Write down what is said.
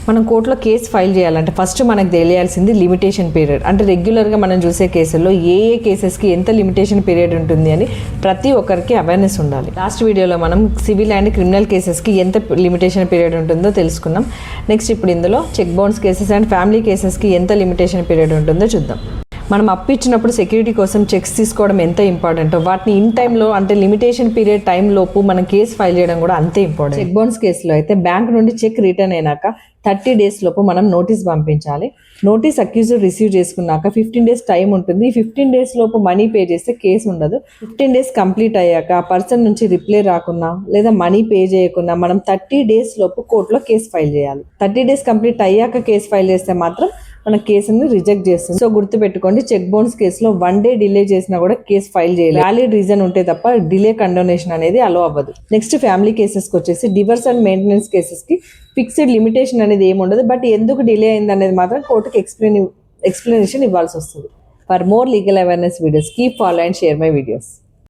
మనం కోర్టులో case file చేయాలంటే ఫస్ట్ మనకు తెలియాల్సింది లిమిటేషన్ పీరియడ్. అంటే రెగ్యులర్గా మనం చూసే కేసుల్లో ఏ కేసెస్కి ఎంత లిమిటేషన్ పీరియడ్ ఉంటుంది అని ప్రతి ఒక్కరికి అవేర్నెస్ ఉండాలి. లాస్ట్ వీడియోలో మనం సివిల్ అండ్ క్రిమినల్ కేసెస్కి ఎంత లిమిటేషన్ పీరియడ్ ఉంటుందో తెలుసుకున్నాం. నెక్స్ట్ ఇప్పుడు ఇందులో check bounce cases and family కేసెస్కి ఎంత లిమిటేషన్ పీరియడ్ ఉంటుందో చూద్దాం. మనం అప్పు ఇచ్చినప్పుడు సెక్యూరిటీ కోసం చెక్స్ తీసుకోవడం ఎంత ఇంపార్టెంటో వాటిని ఇన్ టైంలో అంటే లిమిటేషన్ పీరియడ్ టైం లోపు మనం కేసు ఫైల్ చేయడం కూడా అంతే ఇంపార్టెంట్. చెక్ బౌన్స్ కేసులో అయితే బ్యాంక్ నుండి చెక్ రిటర్న్ అయినాక 30 days లోపు మనం నోటీస్ పంపించాలి. నోటీస్ అక్యూజ్డ్ రిసీవ్ చేసుకున్నాక 15 days టైం ఉంటుంది. 15 days లోపు మనీ పే చేస్తే కేసు ఉండదు. 15 days కంప్లీట్ అయ్యాక ఆ పర్సన్ నుంచి రిప్లై రాకున్నా లేదా మనీ పే చేయకున్నా మనం 30 days లోపు కోర్టులో కేసు ఫైల్ చేయాలి. 30 days కంప్లీట్ అయ్యాక కేసు ఫైల్ చేస్తే మాత్రం మన కేసుని రిజెక్ట్ చేస్తుంది. సో గుర్తుపెట్టుకోండి, చెక్ బౌన్స్ కేసులో 1 day డిలే చేసినా కూడా కేసు ఫైల్ చేయాలి. వ్యాలిడ్ రీజన్ ఉంటే తప్ప డిలే కండోనేషన్ అనేది అలో అవ్వదు. నెక్స్ట్ ఫ్యామిలీ కేసెస్కి వచ్చేసి డివర్స్ అండ్ మెయింటెనెన్స్ కేసెస్కి ఫిక్స్డ్ లిమిటేషన్ అనేది ఏమి ఉండదు. బట్ ఎందుకు డిలే అయింది అనేది మాత్రం కోర్టుకి ఎక్స్ప్లెనేషన్ ఇవ్వాల్సి వస్తుంది. For more legal awareness videos keep follow and share my videos.